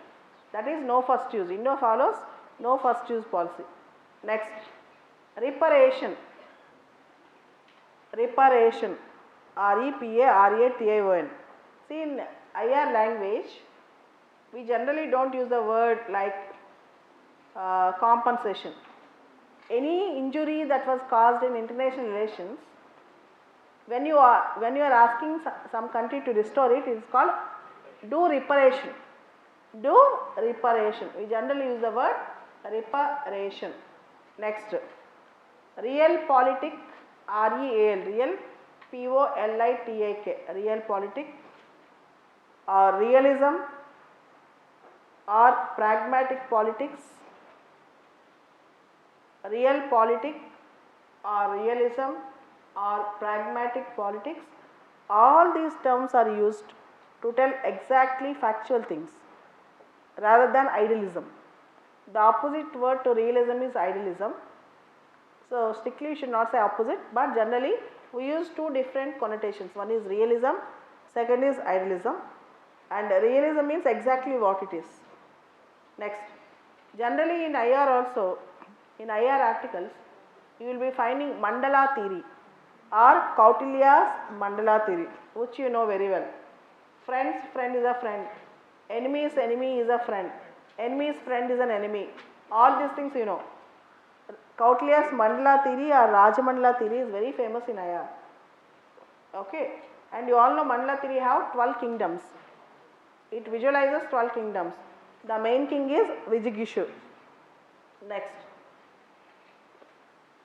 That is no first use. India follows no first use policy. Next, reparation. Reparation, Reparation. See, in IR language, we generally don't use the word like compensation. Any injury that was caused in international relations, when you are asking some country to restore it, it is called do reparation. Do reparation. We generally use the word reparation. Next, realpolitik, REAL, real, POLITIK, realpolitik, or realism or pragmatic politics. Realpolitik or realism or pragmatic politics, all these terms are used to tell exactly factual things rather than idealism. The opposite word to realism is idealism. So, strictly we should not say opposite, but generally we use two different connotations. One is realism, second is idealism, and realism means exactly what it is. Next, generally in IR also, in IR articles, you will be finding mandala theory or Kautilya's mandala theory, which you know very well. Friend's friend is a friend, enemy's enemy is a friend, enemy's friend is an enemy. All these things you know. Kautilya's mandala theory or Rajamandala theory is very famous in IR. Okay, and you all know mandala theory have 12 kingdoms. It visualizes 12 kingdoms. The main king is Vijigishu. Next,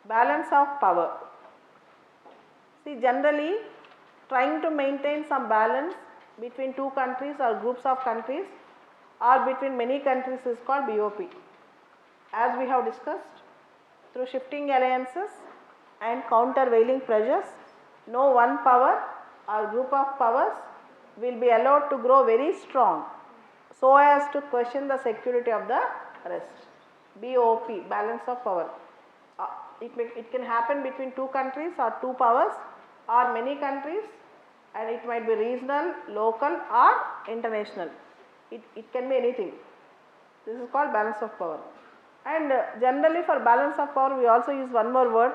balance of power. See, generally trying to maintain some balance between two countries or groups of countries or between many countries is called BOP. As we have discussed, through shifting alliances and countervailing pressures, no one power or group of powers will be allowed to grow very strong so as to question the security of the rest. BOP, balance of power. It can happen between two countries or two powers or many countries, and it might be regional, local or international. It can be anything. This is called balance of power. And generally for balance of power we also use one more word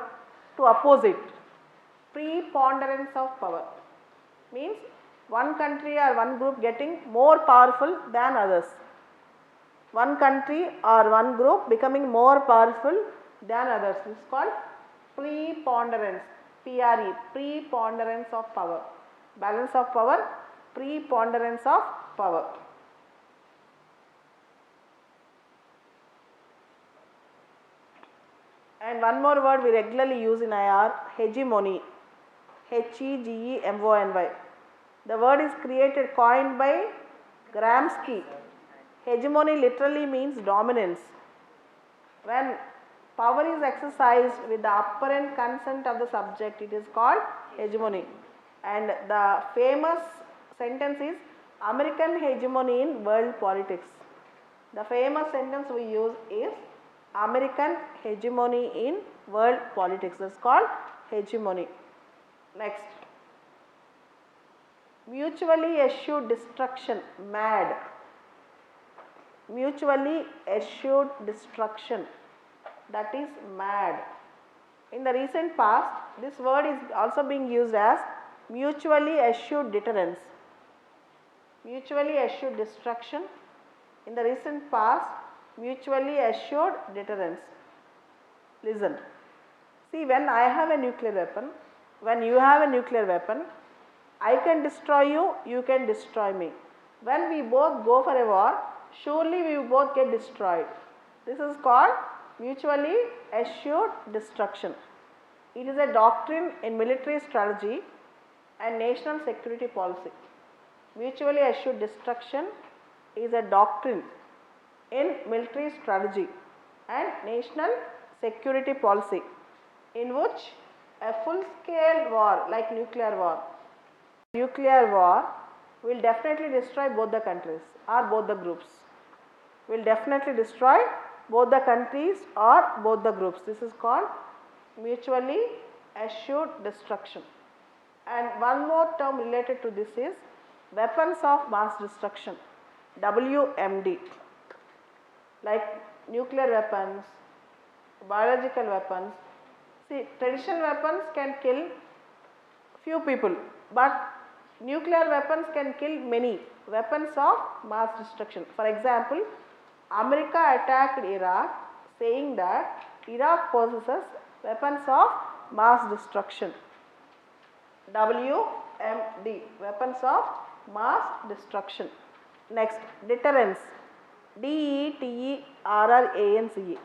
to oppose it. Preponderance of power means one country or one group getting more powerful than others. One country or one group becoming more powerful than others. This is called preponderance. Preponderance of power. Balance of power, preponderance of power. And one more word we regularly use in IR, hegemony. Hegemony. The word is coined by Gramsci. Hegemony literally means dominance. When power is exercised with the apparent consent of the subject, it is called hegemony. And the famous sentence is American hegemony in world politics. The famous sentence we use is American hegemony in world politics. That is called hegemony. Next, mutually assured destruction, MAD. Mutually assured destruction, that is MAD. In the recent past, this word is also being used as mutually assured deterrence. Mutually assured destruction, in the recent past, mutually assured deterrence. Listen, see, when I have a nuclear weapon, when you have a nuclear weapon, I can destroy you, you can destroy me. When we both go for a war, surely we will both get destroyed. This is called mutually assured destruction. It is a doctrine in military strategy and national security policy. Mutually assured destruction is a doctrine in military strategy and national security policy in which a full scale war like nuclear war will definitely destroy both the countries or both the groups. Will definitely destroy both the countries or both the groups. This is called mutually assured destruction. And one more term related to this is weapons of mass destruction, WMD, like nuclear weapons, biological weapons. See, traditional weapons can kill few people, but nuclear weapons can kill many. Weapons of mass destruction. For example, America attacked Iraq saying that Iraq possesses weapons of mass destruction. WMD, weapons of mass destruction. Next, deterrence, DETERRANCE.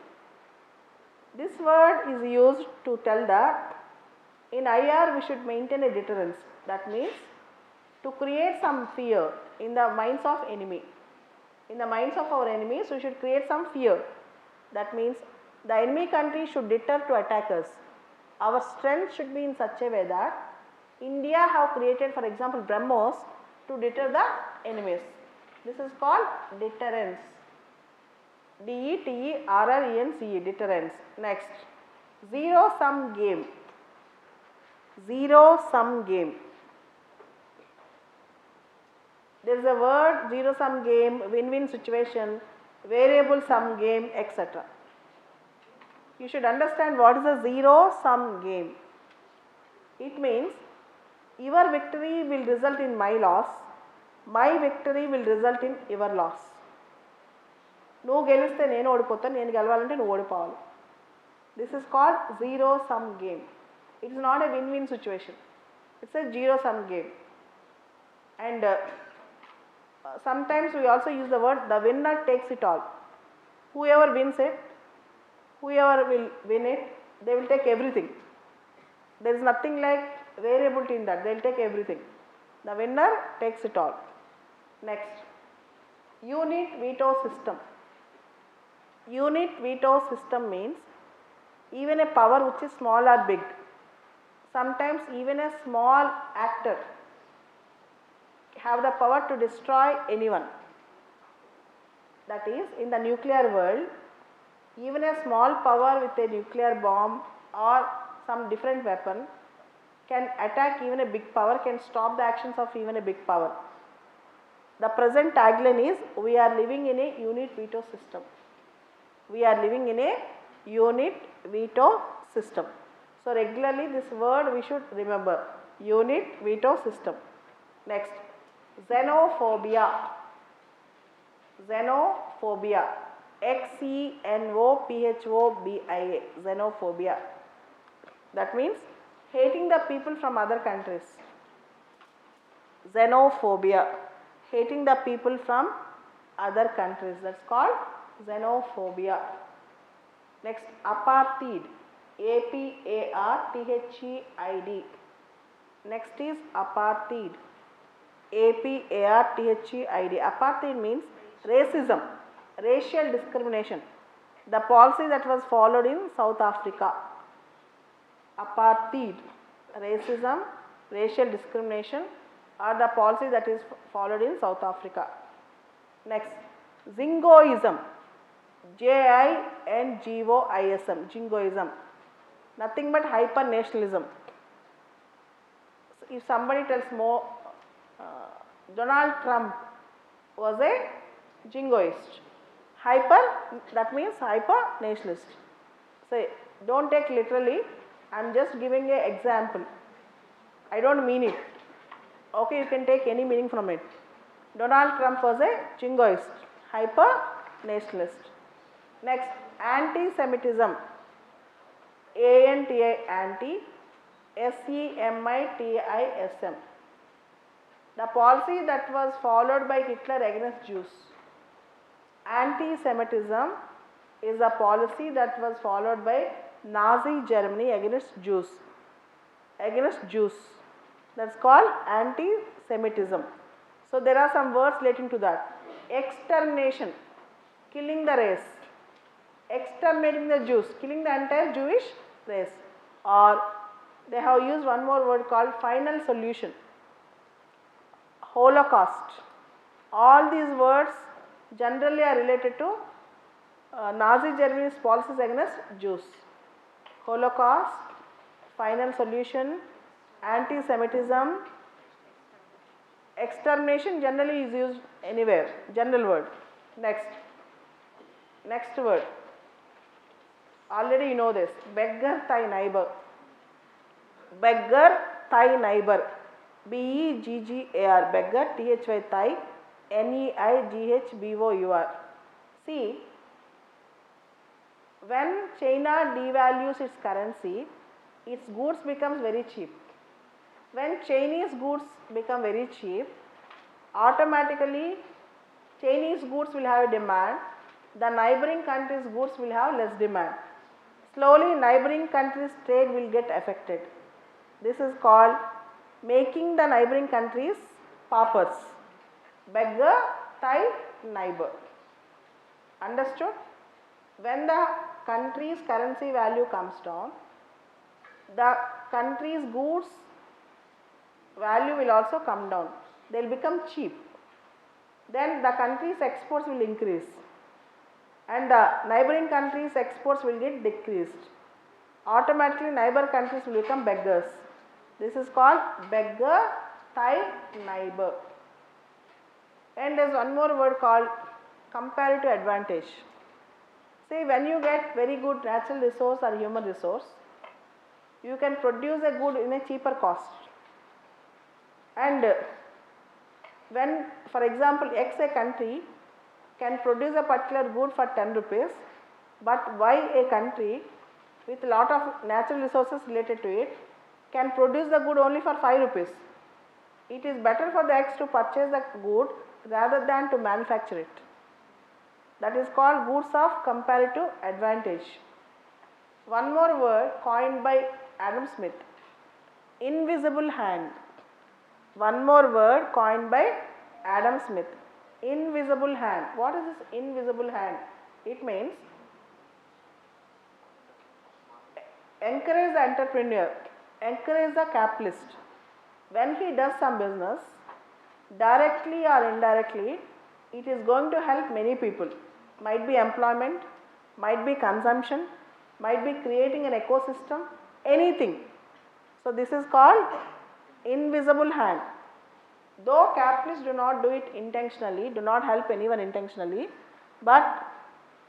This word is used to tell that in IR we should maintain a deterrence. That means to create some fear in the minds of enemy. In the minds of our enemies we should create some fear. That means the enemy country should deter to attack us. Our strength should be in such a way that India have created, for example, BrahMos to deter the enemies. This is called deterrence. DETERRANCE, deterrence. Next, zero sum game. Zero sum game. There is a word zero sum game, win-win situation, variable sum game, etc. You should understand what is a zero sum game. It means your victory will result in my loss, my victory will result in your loss. నువ్వు గెలిస్తే నేను ఓడిపోతాను, నేను గెలవాలంటే నువ్వు ఓడిపోవాలి. This is called zero sum game. It is not a win-win situation. It's a zero sum game. And sometimes we also use the word the winner takes it all. Whoever wins it, whoever will win it, they will take everything. There is nothing like variability in that. They will take everything. The winner takes it all. Next, unit veto system. Unit veto system means even a power which is small or big, sometimes even a small actor have the power to destroy anyone. That is, in the nuclear world, even a small power with a nuclear bomb or some different weapon can attack even a big power, can stop the actions of even a big power. The present tagline is, we are living in a unit veto system. We are living in a unit veto system. So regularly this word we should remember, unit veto system. Next, xenophobia. Xenophobia, XENOPHOBIA, xenophobia. That means hating the people from other countries. Xenophobia, hating the people from other countries, that's called xenophobia. Next, apartheid, APARTHEID. Next is apartheid, APARTHEID. Apartheid means racism, racial discrimination, the policy that was followed in South Africa. Apartheid, racism, racial discrimination are the policy that is followed in South Africa. Next, Jingoism, JINGOISM, Jingoism, nothing but hyper nationalism. If somebody tells more, Donald Trump was a jingoist. Hyper, that means hyper nationalist. So don't take literally, I am just giving an example. I don't mean it. Okay, you can take any meaning from it. Donald Trump was a jingoist, hyper nationalist. Next, anti-Semitism, ANTI, anti, SEMITISM. The policy that was followed by Hitler against Jews. Anti-Semitism is a policy that was followed by Nazi Germany against Jews. That's called anti-Semitism. So there are some words relating to that. Extermination, killing the race. Exterminating the Jews, killing the entire Jewish race. Or they have used one more word called final solution. Holocaust. All these words generally are related to Nazi Germany's policies against Jews. Holocaust, final solution, anti-Semitism, extermination generally is used anywhere, general word. Next word. Already you know this, beggar thy neighbor. Beggar thy neighbor. B-E-G-G-A-R, beggar, T-H-Y, thigh, N-E-I-G-H-B-O-U-R. See, when China devalues its currency, its goods becomes very cheap. When Chinese goods become very cheap, automatically Chinese goods will have a demand, the neighboring countries' goods will have less demand. Slowly neighboring countries' trade will get affected. This is called making the neighboring countries paupers. Beggar thy neighbor. Understood? When the country's currency value comes down, the country's goods value will also come down. They will become cheap. Then the country's exports will increase and the neighboring countries' exports will get decreased. Automatically neighbor countries will become beggars. This is called beggar thy neighbor. And there is one more word called comparative advantage. See, when you get very good natural resource or human resource, you can produce a good in a cheaper cost. And when, for example, X a country can produce a particular good for 10 rupees, but Y a country with lot of natural resources related to it can produce the good only for 5 rupees. It is better for the X to purchase the good rather than to manufacture it. That is called goods of comparative advantage. One more word coined by Adam Smith, invisible hand. One more word coined by Adam Smith, invisible hand. What is this invisible hand? It means encourage the entrepreneur, encourage the capitalist. When he does some business, directly or indirectly, it is going to help many people. Might be employment, might be consumption, might be creating an ecosystem, anything. So this is called invisible hand. Though capitalists do not do it intentionally, do not help anyone intentionally, but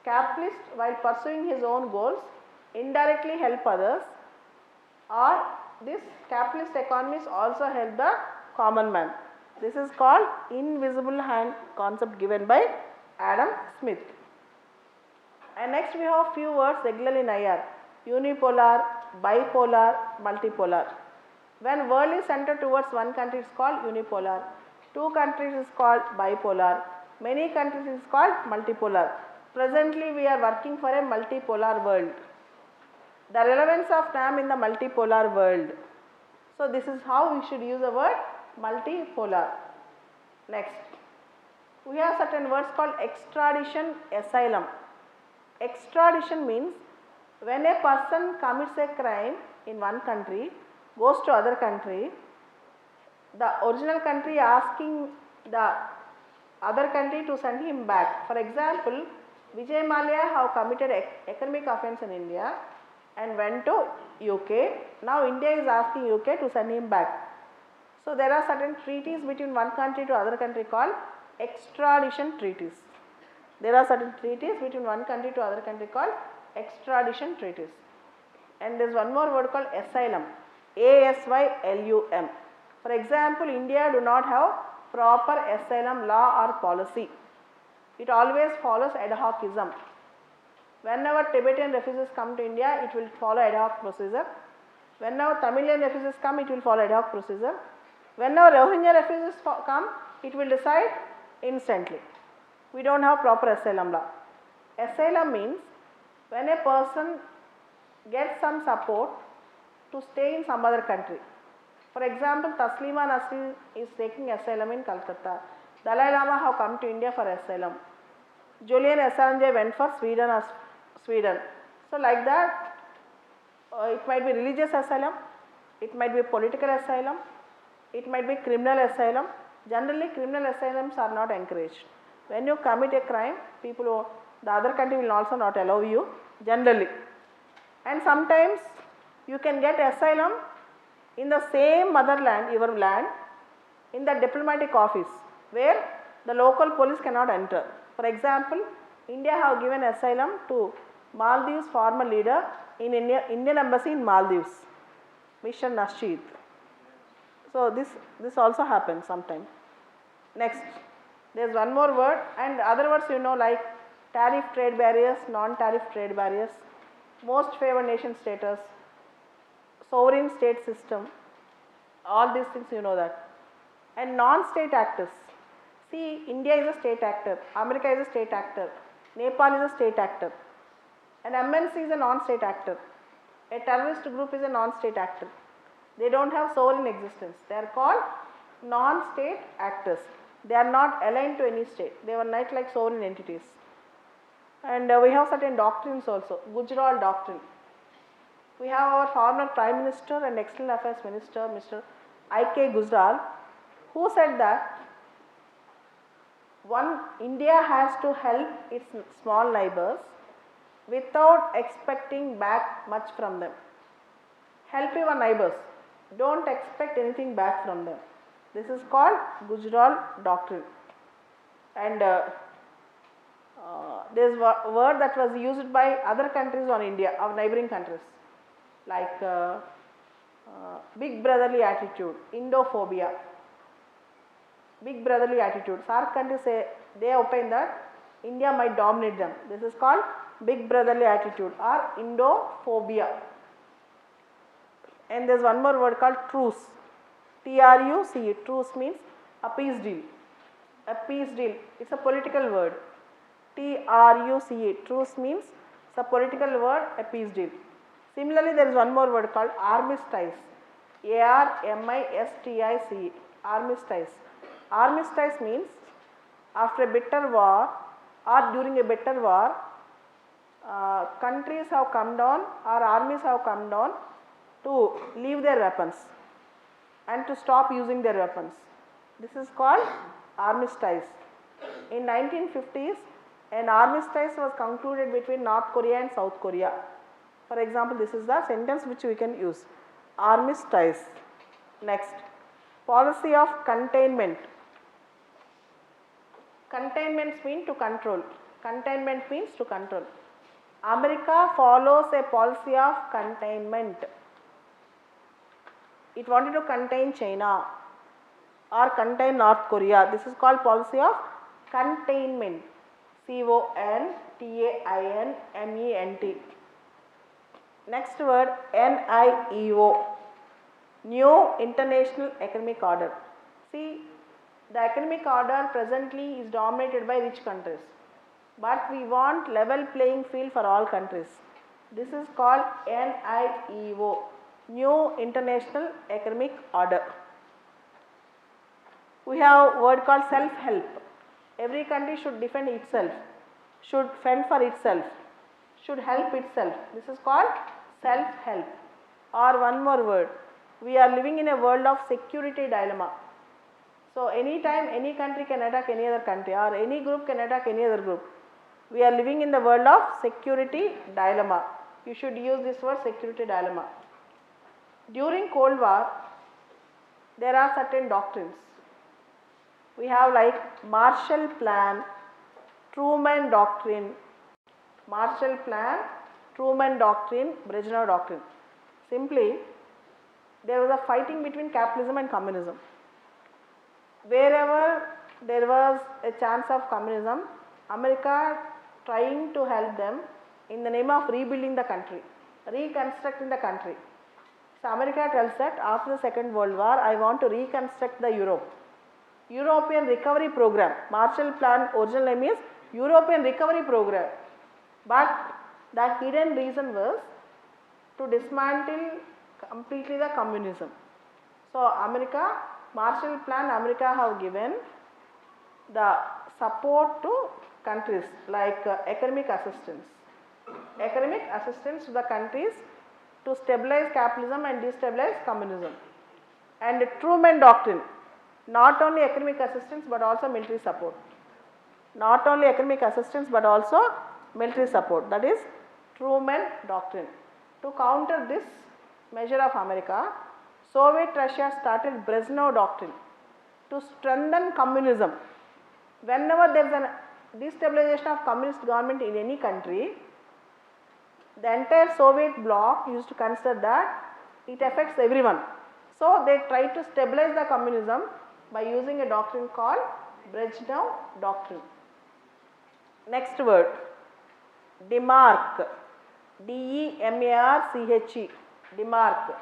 capitalist while pursuing his own goals indirectly help others, or this capitalist economies also help the common man. This is called invisible hand concept given by Adam Smith. And next we have few words regularly in IR, unipolar, bipolar, multipolar. When world is centered towards one country, it is called unipolar. Two countries is called bipolar. Many countries is called multipolar. Presently we are working for a multipolar world. The relevance of NAM in the multipolar world. So this is how we should use the word multipolar. Next, we have certain words called extradition, asylum. Extradition means when a person commits a crime in one country, goes to other country, the original country asking the other country to send him back. For example, Vijay Mallya have committed economic offence in India and went to UK. Now India is asking UK to send him back. So there are certain treaties between one country to other country called extradition treaties. There are certain treaties between one country to other country called extradition treaties. And there is one more word called asylum, A-S-Y-L-U-M. For example, India do not have proper asylum law or policy. It always follows ad hocism. Whenever Tibetan refugees come to India, it will follow ad hoc procedure. Whenever Tamilian refugees come, it will follow ad hoc procedure. Whenever Rohingya refugees come, it will decide instantly. We don't have proper asylum law. Asylum means when a person gets some support to stay in some other country. For example, Taslima Nasrin is taking asylum in Calcutta. Dalai Lama have come to India for asylum. Julian Assange went for Sweden. So like that, it might be religious asylum, it might be political asylum, it might be criminal asylum. Generally, criminal asylums are not encouraged. When you commit a crime, the other country will also not allow you generally. And sometimes you can get asylum in the same motherland, your land, in the diplomatic office where the local police cannot enter. For example, India have given asylum to Maldives former leader in Indian embassy in Maldives, Mr. Nasheed. So this also happens sometimes. Next, there is one more word, and other words like tariff trade barriers, non-tariff trade barriers, most favored nation status, sovereign state system, all these things that. And non-state actors. See, India is a state actor, America is a state actor, Nepal is a state actor, an MNC is a non-state actor, a terrorist group is a non-state actor. They don't have sovereign existence. They are called non-state actors. They are not aligned to any state. They are not like sovereign entities. And we have certain doctrines also. Gujral doctrine. We have our former Prime Minister and External Affairs Minister, Mr. I.K. Gujral, who said that India has to help its small neighbors without expecting back much from them. Help your neighbors, don't expect anything back from them. This is called Gujral doctrine. And there is a word that was used by other countries on India, our neighboring countries, like big brotherly attitude, Indophobia. Big brotherly attitude. SAARC countries say, they opine that India might dominate them. This is called big brotherly attitude or Indophobia. And there is one more word called truce. Truce. Truce means a peace deal. A peace deal. It's a political word. Truce. Truce means it's a political word, a peace deal. Similarly, there is one more word called armistice. Armistice. Armistice. Armistice means after a bitter war or during a bitter war, countries have come down or armies have come down to leave their weapons and to stop using their weapons. This is called armistice. In 1950s, an armistice was concluded between North Korea and South Korea. For example, this is the sentence which we can use. Armistice. Next, policy of containment. Containment means to control. Containment means to control. America follows a policy of containment. It wanted to contain China or contain North Korea. This is called policy of containment. CONTAINMENT. Next word, NIEO. New International Economic Order. See, the economic order presently is dominated by rich countries, but we want level playing field for all countries. This is called NIEO, New International Economic Order. We have a word called self-help. Every country should defend itself, should fend for itself, should help itself. This is called self-help. Or one more word, we are living in a world of security dilemma. So anytime any country can attack any other country or any group can attack any other group. We are living in the world of security dilemma. You should use this word, security dilemma. During Cold War, there are certain doctrines. We have like Marshall Plan, Truman Doctrine, Marshall Plan, Truman Doctrine, Brezhnev Doctrine. Simply, there was a fighting between capitalism and communism. Wherever there was a chance of communism, America trying to help them in the name of rebuilding the country, reconstructing the country. So America tells that after the Second World War, I want to reconstruct the Europe. European Recovery Program. Marshall Plan original name is European Recovery Program, but the hidden reason was to dismantle completely the communism. So America, Marshall Plan, America have given the support to countries like economic assistance to the countries to stabilize capitalism and destabilize communism. And Truman Doctrine, not only economic assistance but also military support. Not only economic assistance but also military support, that is Truman Doctrine. To counter this measure of America, Soviet Russia started Brezhnev Doctrine to strengthen communism. Whenever there is a destabilization of communist government in any country, the entire Soviet bloc used to consider that it affects everyone. So they try to stabilize the communism by using a doctrine called Brezhnev Doctrine. Next word, demarche, D-E-M-A-R-C-H-E, demarche.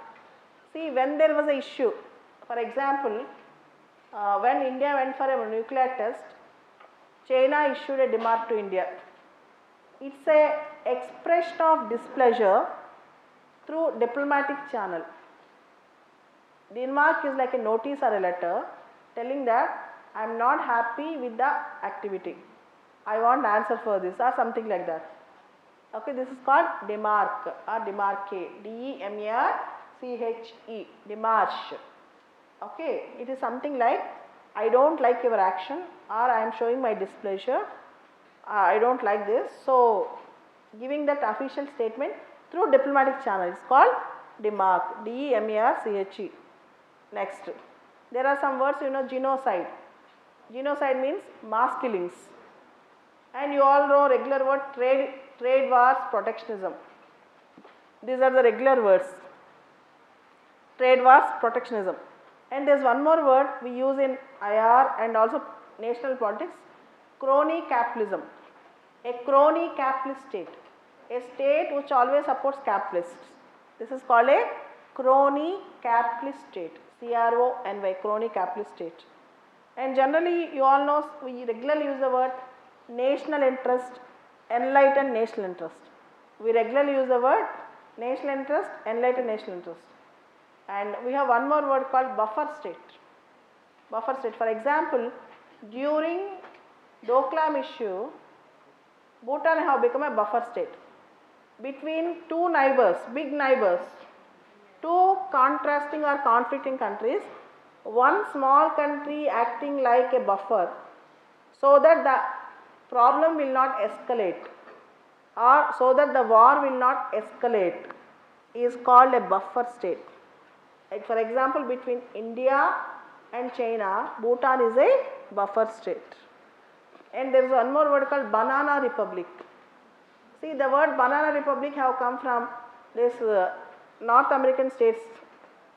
See, when there was an issue, for example, when India went for a nuclear test, China issued a demarche to India. It is a expression of displeasure through diplomatic channel. Demarche is like a notice or a letter telling that I am not happy with the activity, I want answer for this or something like that. Okay, this is called demarche or demarche, D-E-M-A-R-C-H-E, demarche. Okay, it is something like I do not like your action or I am showing my displeasure, I do not like this. So, giving that official statement through diplomatic channel is called demarche, D-E-M-A-R-C-H-E. Next, there are some words, you know, genocide. Genocide means mass killings, and you all know regular word trade wars, protectionism. These are the regular words, trade wars, protectionism. And there is one more word we use in IR and also national politics, crony capitalism. A crony capitalist state, a state which always supports capitalists. This is called a crony capitalist state, C-R-O-N-Y, crony capitalist state. And generally you all know we regularly use the word national interest, enlightened national interest. We regularly use the word national interest, enlightened national interest. And we have one more word called buffer state. Buffer state, for example, during Doklam issue, Bhutan have become a buffer state between two neighbors, big neighbors, two contrasting or conflicting countries, one small country acting like a buffer so that the problem will not escalate or so that the war will not escalate is called a buffer state. Like for example, between India and China, Bhutan is a buffer state. And there is one more word called banana republic. See, the word banana republic have come from this North American states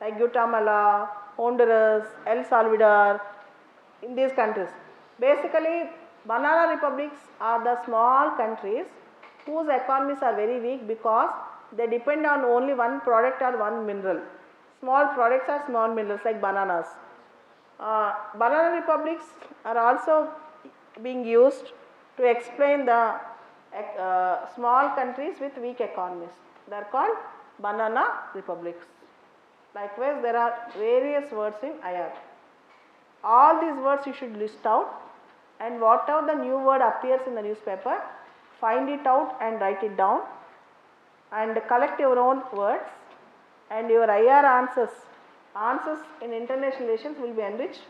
like Guatemala, Honduras, El Salvador, in these countries. Basically, banana republics are the small countries whose economies are very weak because they depend on only one product or one mineral. Small products are small minerals like bananas. Banana republics are also being used to explain the small countries with weak economies. They are called banana republics. Likewise, there are various words in IR. All these words you should list out, and whatever the new word appears in the newspaper, find it out and write it down and collect your own words, and your IR answers in international relations will be enriched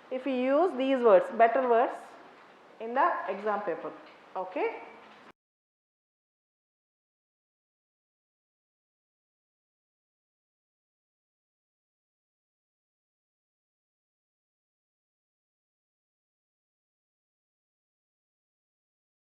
if you use these words, better words in the exam paper. Okay.